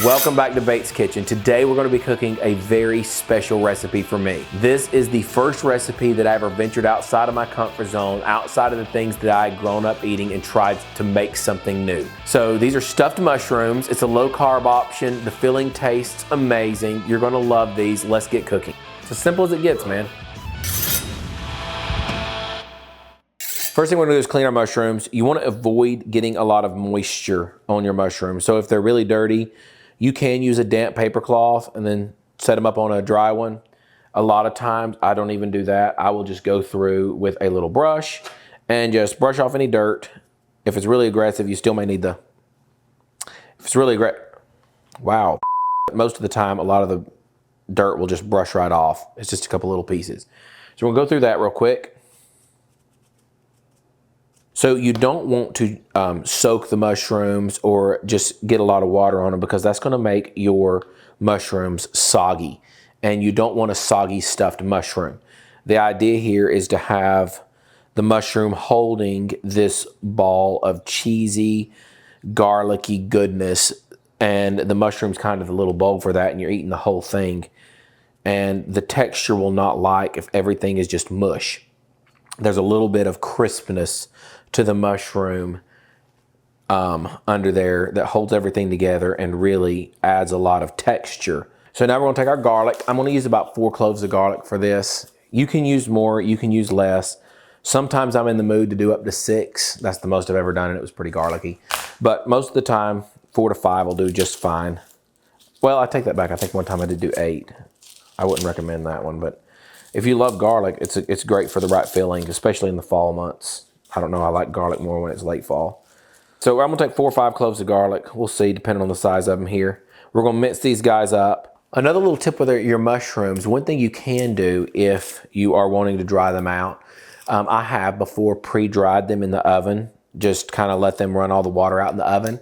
Welcome back to Bates Kitchen. Today we're going to be cooking a very special recipe for me. This is the first recipe that I ever ventured outside of my comfort zone, outside of the things that I had grown up eating, and tried to make something new. So these are stuffed mushrooms. It's a low carb option. The filling tastes amazing. You're going to love these. Let's get cooking. It's as simple as it gets, man. First thing we're gonna do is clean our mushrooms. You wanna avoid getting a lot of moisture on your mushrooms. So if they're really dirty, you can use a damp paper cloth and then set them up on a dry one. A lot of times, I don't even do that. I will just go through with a little brush and just brush off any dirt. If it's really aggressive, you still may need the, if it's really aggressive, wow. Most of the time, a lot of the dirt will just brush right off. It's just a couple little pieces. So we'll go through that real quick. So you don't want to soak the mushrooms or just get a lot of water on them, because that's going to make your mushrooms soggy. And you don't want a soggy stuffed mushroom. The idea here is to have the mushroom holding this ball of cheesy, garlicky goodness. And the mushroom's kind of the little bowl for that, and you're eating the whole thing. And the texture will not like if everything is just mush. There's a little bit of crispness to the mushroom under there that holds everything together and really adds a lot of texture. So now we're gonna take our garlic. I'm gonna use about 4 cloves of garlic for this. You can use more, you can use less. Sometimes I'm in the mood to do up to 6. That's the most I've ever done, and it was pretty garlicky. But most of the time, 4 to 5 will do just fine. Well, I take that back. I think one time I did do 8. I wouldn't recommend that one, but if you love garlic, it's great for the right filling, especially in the fall months. I don't know, I like garlic more when it's late fall. So I'm gonna take 4 or 5 cloves of garlic. We'll see, depending on the size of them here. We're gonna mince these guys up. Another little tip with your mushrooms, one thing you can do if you are wanting to dry them out, I have before pre-dried them in the oven, just kind of let them run all the water out in the oven.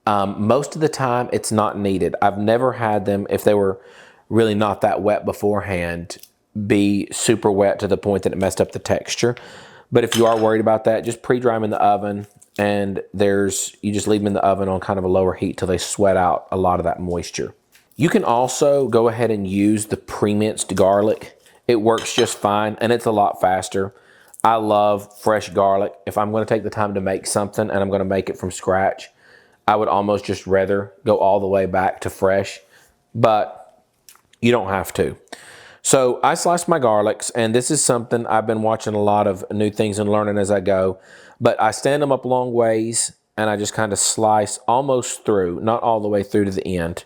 Most of the time, it's not needed. I've never had them, if they were really not that wet beforehand, be super wet to the point that it messed up the texture. But if you are worried about that, just pre-dry them in the oven, and you just leave them in the oven on kind of a lower heat till they sweat out a lot of that moisture. You can also go ahead and use the pre-minced garlic. It works just fine, and it's a lot faster. I love fresh garlic. If I'm gonna take the time to make something and I'm gonna make it from scratch, I would almost just rather go all the way back to fresh, but you don't have to. So I sliced my garlics, and this is something I've been watching a lot of new things and learning as I go, but I stand them up long ways and I just kind of slice almost through, not all the way through to the end.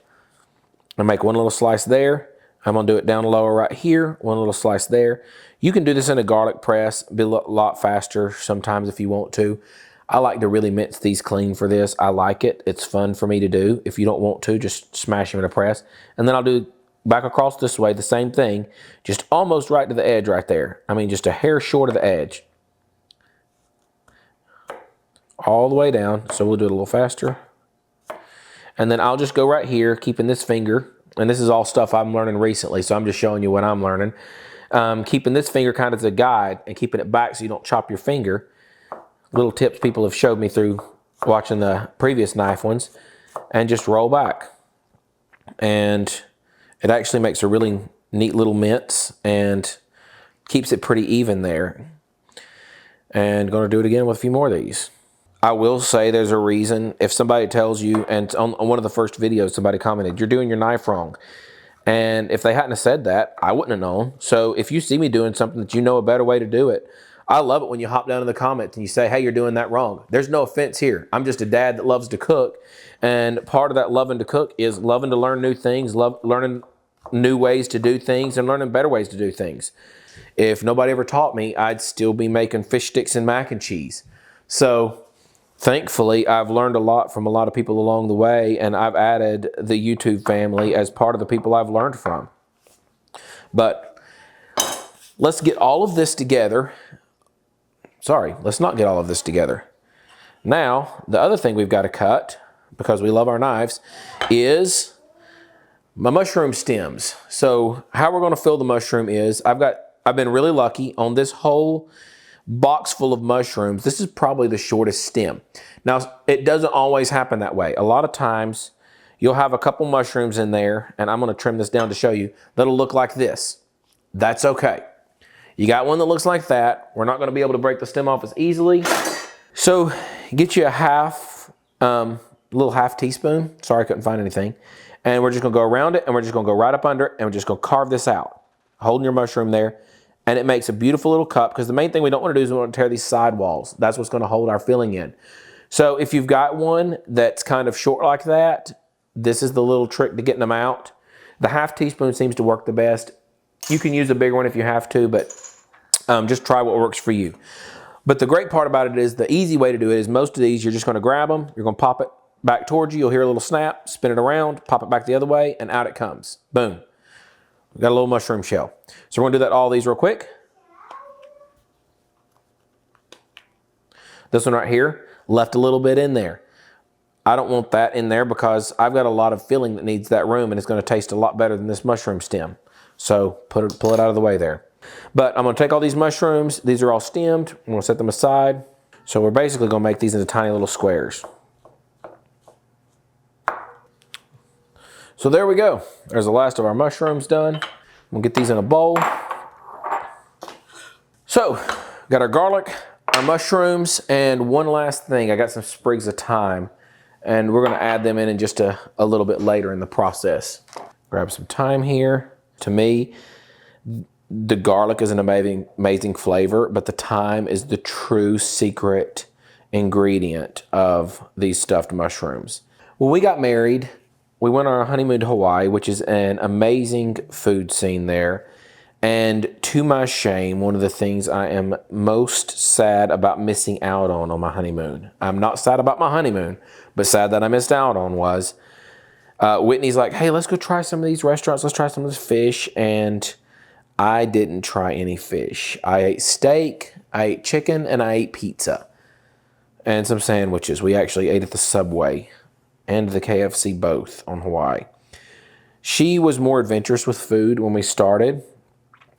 I make one little slice there. I'm gonna do it down lower right here, one little slice there. You can do this in a garlic press, be a lot faster sometimes if you want to. I like to really mince these clean for this. I like it, it's fun for me to do. If you don't want to, just smash them in a press. And then I'll do back across this way, the same thing, just almost right to the edge right there. I mean, just a hair short of the edge. All the way down, so we'll do it a little faster. And then I'll just go right here, keeping this finger, and this is all stuff I'm learning recently, so I'm just showing you what I'm learning. Keeping this finger kind of as a guide and keeping it back so you don't chop your finger. Little tips people have showed me through watching the previous knife ones. And just roll back. And it actually makes a really neat little mince and keeps it pretty even there. And gonna do it again with a few more of these. I will say there's a reason. If somebody tells you, and on one of the first videos somebody commented, you're doing your knife wrong. And if they hadn't have said that, I wouldn't have known. So if you see me doing something that you know a better way to do it, I love it when you hop down in the comments and you say, hey, you're doing that wrong. There's no offense here. I'm just a dad that loves to cook. And part of that loving to cook is loving to learn new things, learning new ways to do things, and learning better ways to do things. If nobody ever taught me, I'd still be making fish sticks and mac and cheese. So thankfully, I've learned a lot from a lot of people along the way, and I've added the YouTube family as part of the people I've learned from. But let's get all of this together. Sorry, let's not get all of this together. Now, the other thing we've got to cut, because we love our knives, is my mushroom stems. So how we're going to fill the mushroom is, I've been really lucky on this whole box full of mushrooms. This is probably the shortest stem. Now, it doesn't always happen that way. A lot of times you'll have a couple mushrooms in there, and I'm gonna trim this down to show you, that'll look like this. That's okay. You got one that looks like that. We're not gonna be able to break the stem off as easily. So get you a little half teaspoon. Sorry, I couldn't find anything. And we're just gonna go around it, and we're just gonna go right up under it, and we're just gonna carve this out, holding your mushroom there. And it makes a beautiful little cup, because the main thing we don't wanna do is we wanna tear these side walls. That's what's gonna hold our filling in. So if you've got one that's kind of short like that, this is the little trick to getting them out. The half teaspoon seems to work the best. You can use a bigger one if you have to, but just try what works for you. But the great part about it is the easy way to do it is most of these, you're just gonna grab them, you're gonna pop it back towards you, you'll hear a little snap, spin it around, pop it back the other way, and out it comes. Boom. We got a little mushroom shell. So we're gonna do that all these real quick. This one right here, left a little bit in there. I don't want that in there because I've got a lot of filling that needs that room, and it's gonna taste a lot better than this mushroom stem. So pull it out of the way there. But I'm gonna take all these mushrooms, these are all stemmed, I'm gonna set them aside. So we're basically gonna make these into tiny little squares. So there we go. There's the last of our mushrooms done. We'll get these in a bowl. So, got our garlic, our mushrooms, and one last thing, I got some sprigs of thyme, and we're gonna add them in just a little bit later in the process. Grab some thyme here. To me, the garlic is an amazing flavor, but the thyme is the true secret ingredient of these stuffed mushrooms. When we got married, we went on our honeymoon to Hawaii, which is an amazing food scene there. And to my shame, one of the things I am most sad about missing out on my honeymoon. I'm not sad about my honeymoon, but sad that I missed out on was, Whitney's like, hey, let's go try some of these restaurants. Let's try some of this fish. And I didn't try any fish. I ate steak, I ate chicken, and I ate pizza. And some sandwiches. We actually ate at the Subway and the KFC both on Hawaii. She was more adventurous with food when we started.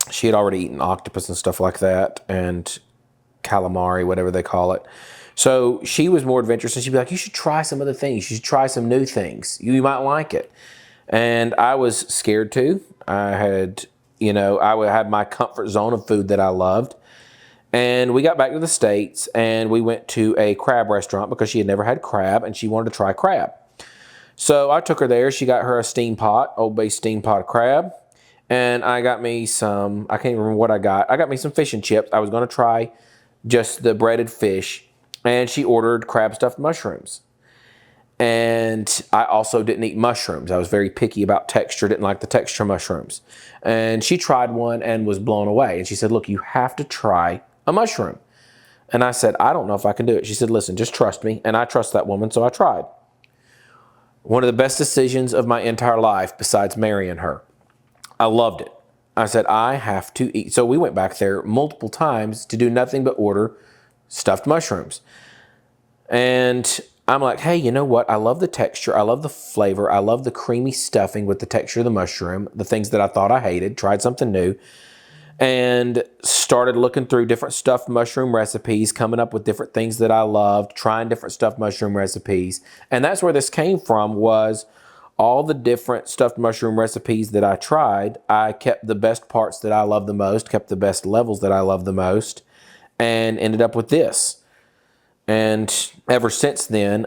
She had already eaten octopus and stuff like that, and calamari, whatever they call it. So she was more adventurous, and she'd be like, you should try some other things. You should try some new things. You might like it. And I was scared too. I had my comfort zone of food that I loved. And we got back to the States, and we went to a crab restaurant because she had never had crab, and she wanted to try crab. So I took her there. She got her a steam pot, Old Bay steam pot of crab. And I got me some, I can't even remember what I got. I got me some fish and chips. I was going to try just the breaded fish. And she ordered crab stuffed mushrooms. And I also didn't eat mushrooms. I was very picky about texture, didn't like the texture mushrooms. And she tried one and was blown away. And she said, look, you have to try a mushroom. And I said, I don't know if I can do it. She said, listen, just trust me. And I trust that woman, so I tried. One of the best decisions of my entire life besides marrying her. I loved it. I said, I have to eat. So we went back there multiple times to do nothing but order stuffed mushrooms. And I'm like, hey, you know what? I love the texture. I love the flavor. I love the creamy stuffing with the texture of the mushroom, the things that I thought I hated, tried something new, and started looking through different stuffed mushroom recipes, coming up with different things that I loved, trying different stuffed mushroom recipes. And that's where this came from, was all the different stuffed mushroom recipes that I tried. I kept the best parts that I love the most, kept the best levels that I love the most, and ended up with this. And ever since then,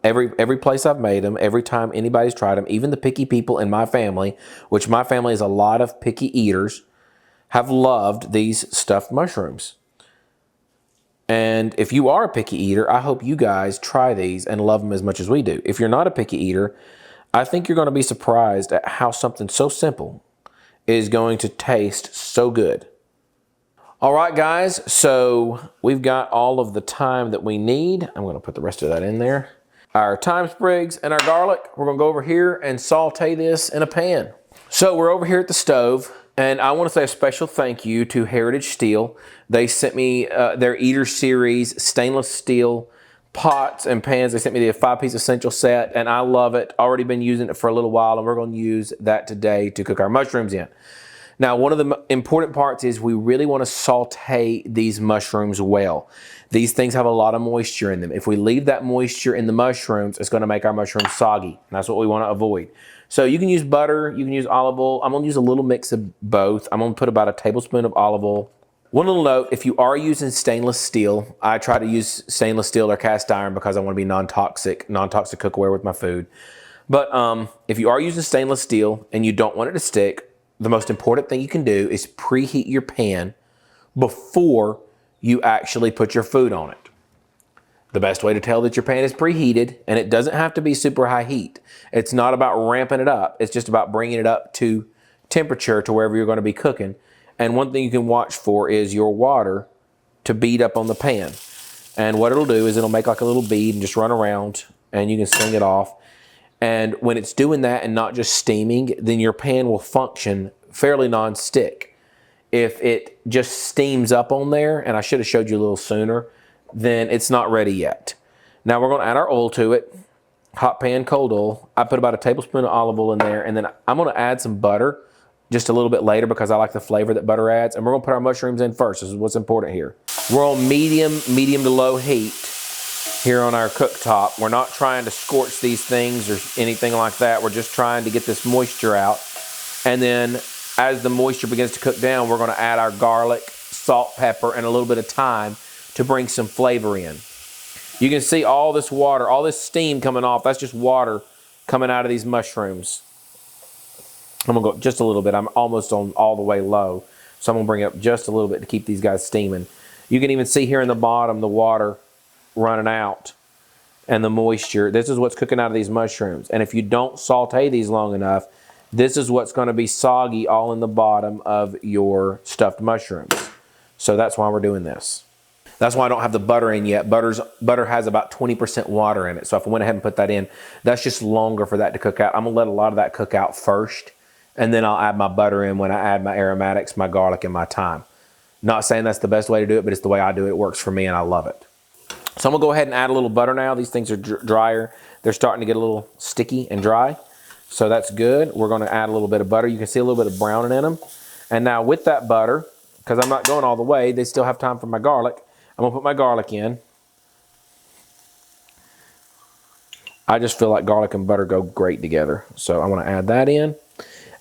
every place I've made them, every time anybody's tried them, even the picky people in my family, which my family is a lot of picky eaters, have loved these stuffed mushrooms. And if you are a picky eater, I hope you guys try these and love them as much as we do. If you're not a picky eater, I think you're going to be surprised at how something so simple is going to taste so good. All right, guys, so we've got all of the thyme that we need. I'm going to put the rest of that in there. Our thyme sprigs and our garlic, we're going to go over here and saute this in a pan. So we're over here at the stove, and I want to say a special thank you to Heritage Steel. They sent me their Eater Series stainless steel pots and pans. They sent me the 5-piece essential set, and I love it. Already been using it for a little while, and we're going to use that today to cook our mushrooms in. Now, one of the important parts is we really want to saute these mushrooms well. These things have a lot of moisture in them. If we leave that moisture in the mushrooms, it's going to make our mushrooms soggy. And that's what we want to avoid. So you can use butter, you can use olive oil. I'm going to use a little mix of both. I'm going to put about a tablespoon of olive oil. One little note, if you are using stainless steel, I try to use stainless steel or cast iron because I want to be non-toxic cookware with my food. But if you are using stainless steel and you don't want it to stick, the most important thing you can do is preheat your pan before you actually put your food on it. The best way to tell that your pan is preheated, and it doesn't have to be super high heat. It's not about ramping it up. It's just about bringing it up to temperature to wherever you're going to be cooking. And one thing you can watch for is your water to bead up on the pan. And what it'll do is it'll make like a little bead and just run around, and you can sing it off. And when it's doing that and not just steaming, then your pan will function fairly non-stick. If it just steams up on there, and I should have showed you a little sooner, then it's not ready yet. Now we're going to add our oil to it. Hot pan, cold oil. I put about a tablespoon of olive oil in there, and then I'm going to add some butter just a little bit later because I like the flavor that butter adds. And we're going to put our mushrooms in first. This is what's important here. We're on medium to low heat here on our cooktop. We're not trying to scorch these things or anything like that. We're just trying to get this moisture out. And then as the moisture begins to cook down, we're going to add our garlic, salt, pepper, and a little bit of thyme to bring some flavor in. You can see all this water, all this steam coming off. That's just water coming out of these mushrooms. I'm going to go just a little bit. I'm almost on all the way low. So I'm going to bring it up just a little bit to keep these guys steaming. You can even see here in the bottom the water running out and the moisture. This is what's cooking out of these mushrooms. And if you don't saute these long enough, this is what's going to be soggy all in the bottom of your stuffed mushrooms. So that's why we're doing this. That's why I don't have the butter in yet. Butter has about 20% water in it. So if I went ahead and put that in, that's just longer for that to cook out. I'm going to let a lot of that cook out first, and then I'll add my butter in when I add my aromatics, my garlic, and my thyme. Not saying that's the best way to do it, but it's the way I do it. It works for me, and I love it. So I'm going to go ahead and add a little butter now. These things are drier. They're starting to get a little sticky and dry. So that's good. We're going to add a little bit of butter. You can see a little bit of browning in them. And now with that butter, because I'm not going all the way, they still have time for my garlic. I'm going to put my garlic in. I just feel like garlic and butter go great together. So I'm going to add that in.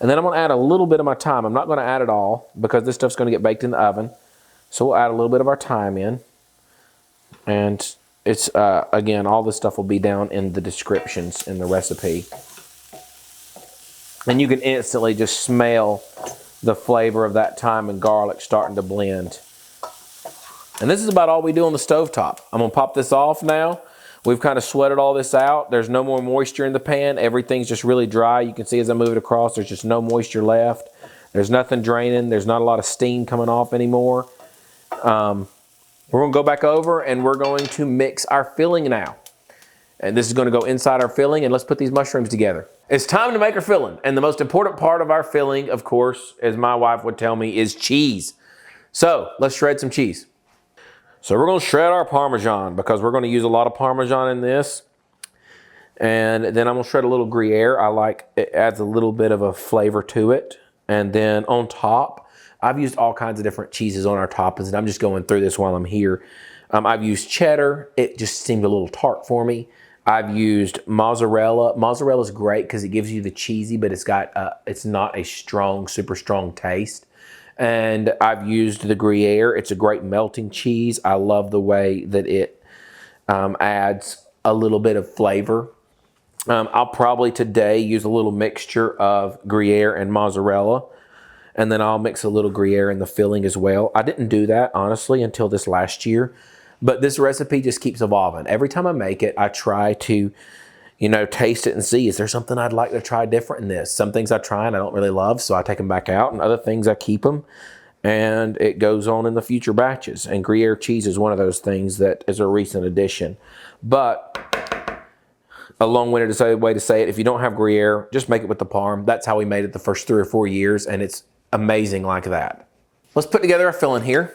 And then I'm going to add a little bit of my thyme. I'm not going to add it all because this stuff's going to get baked in the oven. So we'll add a little bit of our thyme in. And it's, again, all this stuff will be down in the descriptions in the recipe. And you can instantly just smell the flavor of that thyme and garlic starting to blend. And this is about all we do on the stovetop. I'm going to pop this off now. We've kind of sweated all this out. There's no more moisture in the pan. Everything's just really dry. You can see as I move it across, there's just no moisture left. There's nothing draining. There's not a lot of steam coming off anymore. We're going to go back over and we're going to mix our filling now. And this is going to go inside our filling, and let's put these mushrooms together. It's time to make our filling. And the most important part of our filling, of course, as my wife would tell me, is cheese. So let's shred some cheese. So we're going to shred our Parmesan because we're going to use a lot of Parmesan in this. And then I'm going to shred a little Gruyere. I like it, adds a little bit of a flavor to it. And then on top, I've used all kinds of different cheeses on our toppings, and I'm just going through this while I'm here. I've used cheddar. It just seemed a little tart for me. I've used mozzarella. Mozzarella is great because it gives you the cheesy, but it's not a strong, super strong taste. And I've used the Gruyere. It's a great melting cheese. I love the way that it adds a little bit of flavor. I'll probably today use a little mixture of Gruyere and mozzarella. And then I'll mix a little Gruyere in the filling as well. I didn't do that, honestly, until this last year. But this recipe just keeps evolving. Every time I make it, I try to, taste it and see, is there something I'd like to try different in this? Some things I try and I don't really love, so I take them back out. And other things I keep them. And it goes on in the future batches. And Gruyere cheese is one of those things that is a recent addition. But a long-winded way to say it, if you don't have Gruyere, just make it with the Parm. That's how we made it the first 3 or 4 years, and it's amazing like that. Let's put together our filling here.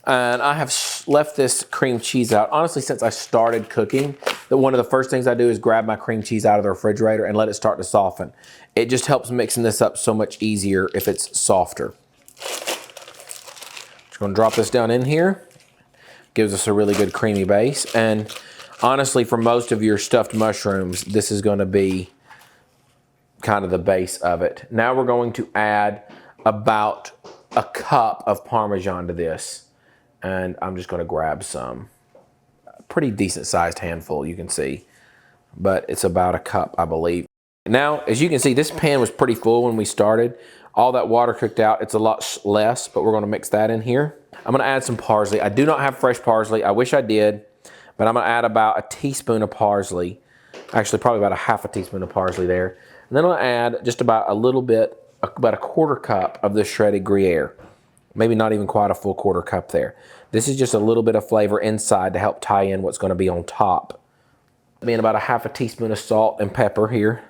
And I have left this cream cheese out. Honestly, since I started cooking, that one of the first things I do is grab my cream cheese out of the refrigerator and let it start to soften. It just helps mixing this up so much easier if it's softer. Just gonna drop this down in here. Gives us a really good creamy base. And honestly, for most of your stuffed mushrooms, this is gonna be kind of the base of it. Now we're going to add about a cup of Parmesan to this. And I'm just gonna grab some. Pretty decent sized handful, you can see. But it's about a cup, I believe. Now, as you can see, this pan was pretty full when we started. All that water cooked out, it's a lot less, but we're gonna mix that in here. I'm gonna add some parsley. I do not have fresh parsley. I wish I did, but I'm gonna add about a teaspoon of parsley. Actually, probably about a half a teaspoon of parsley there. And then I'm gonna add just about a little bit, about a quarter cup of this shredded Gruyere. Maybe not even quite a full quarter cup there. This is just a little bit of flavor inside to help tie in what's gonna be on top. Being about a half a teaspoon of salt and pepper here.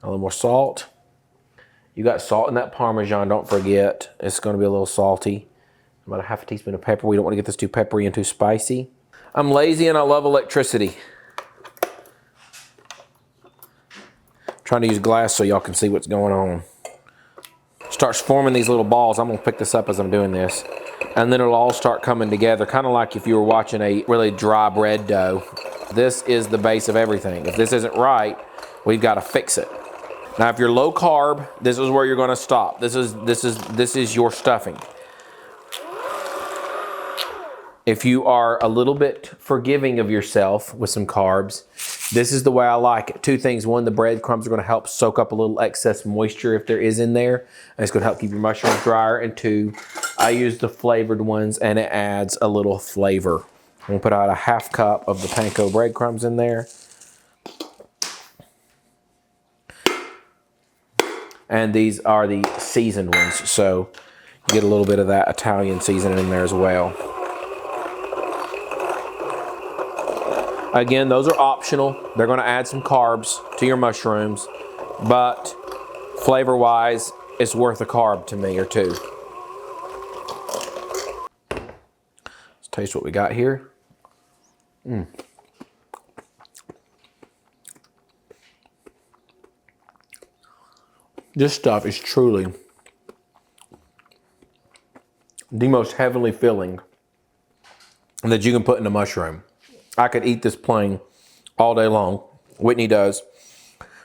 A little more salt. You got salt in that Parmesan, don't forget. It's gonna be a little salty. About a half a teaspoon of pepper. We don't wanna get this too peppery and too spicy. I'm lazy and I love electricity. I'm trying to use glass so y'all can see what's going on. Starts forming these little balls. I'm gonna pick this up as I'm doing this. And then it'll all start coming together, kind of like if you were watching a really dry bread dough. This is the base of everything. If this isn't right, we've got to fix it. Now, if you're low carb, this is where you're going to stop. This is your stuffing. If you are a little bit forgiving of yourself with some carbs, this is the way I like it. Two things. One, the breadcrumbs are going to help soak up a little excess moisture if there is in there. And it's going to help keep your mushrooms drier. And two, I use the flavored ones and it adds a little flavor. I'm going to put out a half cup of the panko breadcrumbs in there. And these are the seasoned ones. So you get a little bit of that Italian seasoning in there as well. Again, those are optional. They're gonna add some carbs to your mushrooms, but flavor-wise, it's worth a carb to me or two. Let's taste what we got here. This stuff is truly the most heavenly filling that you can put in a mushroom. I could eat this plain all day long. Whitney does.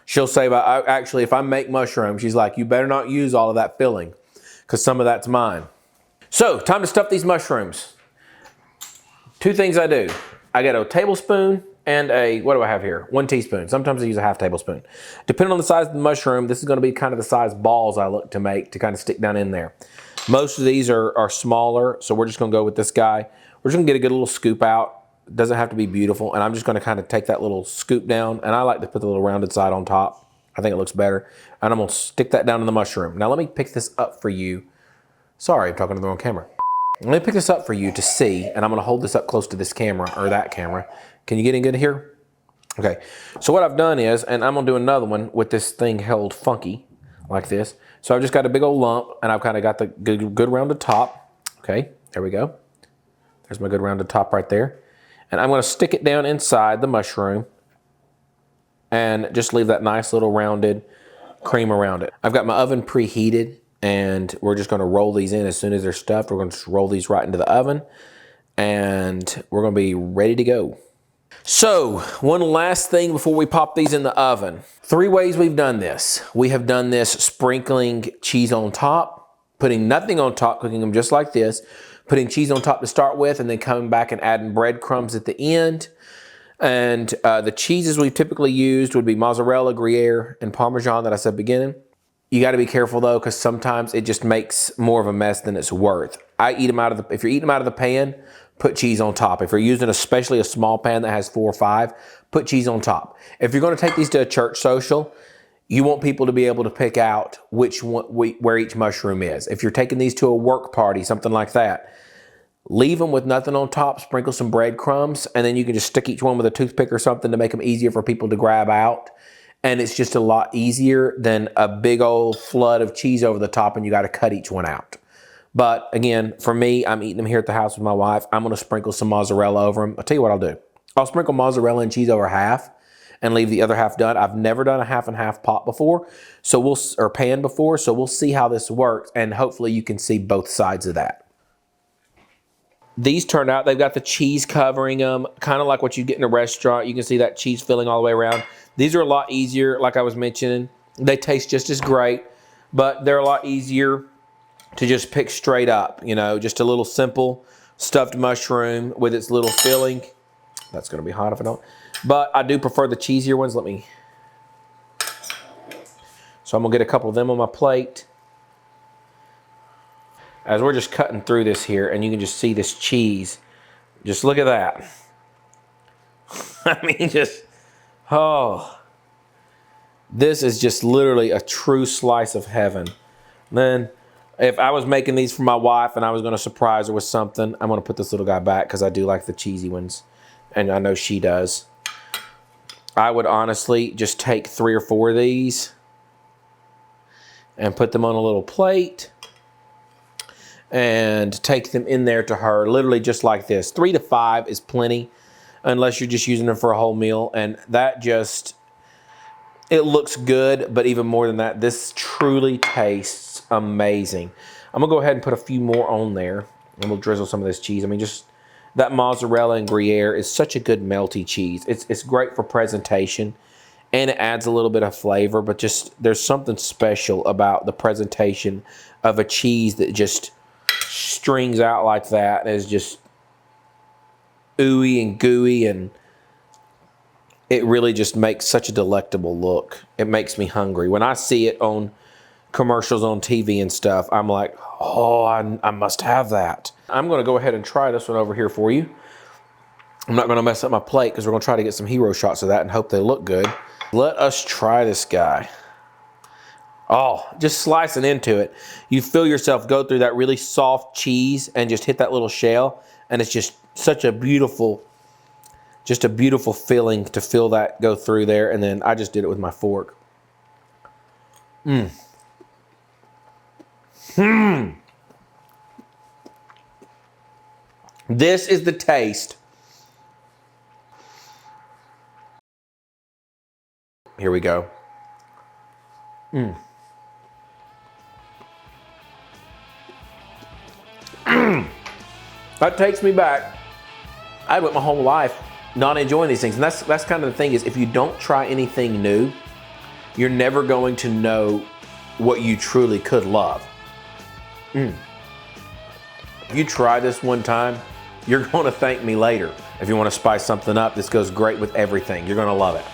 She'll say, actually, if I make mushrooms, she's like, you better not use all of that filling because some of that's mine. So, time to stuff these mushrooms. Two things I do. I get a tablespoon and what do I have here? 1 teaspoon. Sometimes I use a half tablespoon. Depending on the size of the mushroom, this is going to be kind of the size balls I look to make to kind of stick down in there. Most of these are smaller, so we're just going to go with this guy. We're just going to get a good little scoop out. It doesn't have to be beautiful, and I'm just going to kind of take that little scoop down, and I like to put the little rounded side on top. I think it looks better. And I'm going to stick that down in the mushroom. Now let me pick this up for you. Sorry, I'm talking to the wrong camera. Let me pick this up for you to see, and I'm going to hold this up close to this camera, or that camera. Can you get in good here? Okay, so what I've done is, and I'm going to do another one with this thing held funky, like this. So I've just got a big old lump, and I've kind of got the good rounded top. Okay, there we go. There's my good rounded top right there. And I'm going to stick it down inside the mushroom and just leave that nice little rounded cream around it. I've got my oven preheated, and we're just going to roll these in as soon as they're stuffed. We're going to just roll these right into the oven, and we're going to be ready to go. So, one last thing before we pop these in the oven. 3 ways we've done this. We have done this sprinkling cheese on top, putting nothing on top, cooking them just like this, putting cheese on top to start with, and then coming back and adding breadcrumbs at the end. And the cheeses we've typically used would be mozzarella, Gruyere, and Parmesan that I said beginning. You got to be careful though, because sometimes it just makes more of a mess than it's worth. If you're eating them out of the pan, put cheese on top. If you're using especially a small pan that has 4 or 5, put cheese on top. If you're going to take these to a church social, you want people to be able to pick out where each mushroom is. If you're taking these to a work party, something like that, leave them with nothing on top, sprinkle some breadcrumbs, and then you can just stick each one with a toothpick or something to make them easier for people to grab out. And it's just a lot easier than a big old flood of cheese over the top and you got to cut each one out. But again, for me, I'm eating them here at the house with my wife. I'm going to sprinkle some mozzarella over them. I'll tell you what I'll do. I'll sprinkle mozzarella and cheese over half and leave the other half done. I've never done a half and half pot before, or pan before, so we'll see how this works, and hopefully you can see both sides of that. These turned out, they've got the cheese covering them, kind of like what you get in a restaurant. You can see that cheese filling all the way around. These are a lot easier, like I was mentioning. They taste just as great, but they're a lot easier to just pick straight up, you know, just a little simple stuffed mushroom with its little filling. That's gonna be hot if I don't. But I do prefer the cheesier ones. So I'm gonna get a couple of them on my plate. As we're just cutting through this here, and you can just see this cheese. Just look at that. I mean, oh. This is just literally a true slice of heaven. Then, if I was making these for my wife and I was gonna surprise her with something, I'm gonna put this little guy back because I do like the cheesy ones. And I know she does. I would honestly just take 3 or 4 of these and put them on a little plate and take them in there to her, literally just like this. 3 to 5 is plenty, unless you're just using them for a whole meal. And that just, it looks good, but even more than that, this truly tastes amazing. I'm gonna go ahead and put a few more on there, and we'll drizzle some of this cheese. I mean, just that mozzarella and Gruyere is such a good melty cheese. It's great for presentation, and it adds a little bit of flavor, but just there's something special about the presentation of a cheese that just strings out like that. Is just ooey and gooey, and it really just makes such a delectable look. It makes me hungry. When I see it on commercials on TV and stuff, I'm like, oh, I must have that. I'm gonna go ahead and try this one over here for you. I'm not gonna mess up my plate because we're gonna try to get some hero shots of that and hope they look good. Let us try this guy. Oh, just slicing into it. You feel yourself go through that really soft cheese and just hit that little shell, and it's just such a beautiful, just a beautiful feeling to feel that go through there. And then I just did it with my fork. This is the taste. Here we go. That takes me back. I went my whole life not enjoying these things. And that's kind of the thing, is if you don't try anything new, you're never going to know what you truly could love. If you try this one time, you're going to thank me later. If you want to spice something up, this goes great with everything. You're going to love it.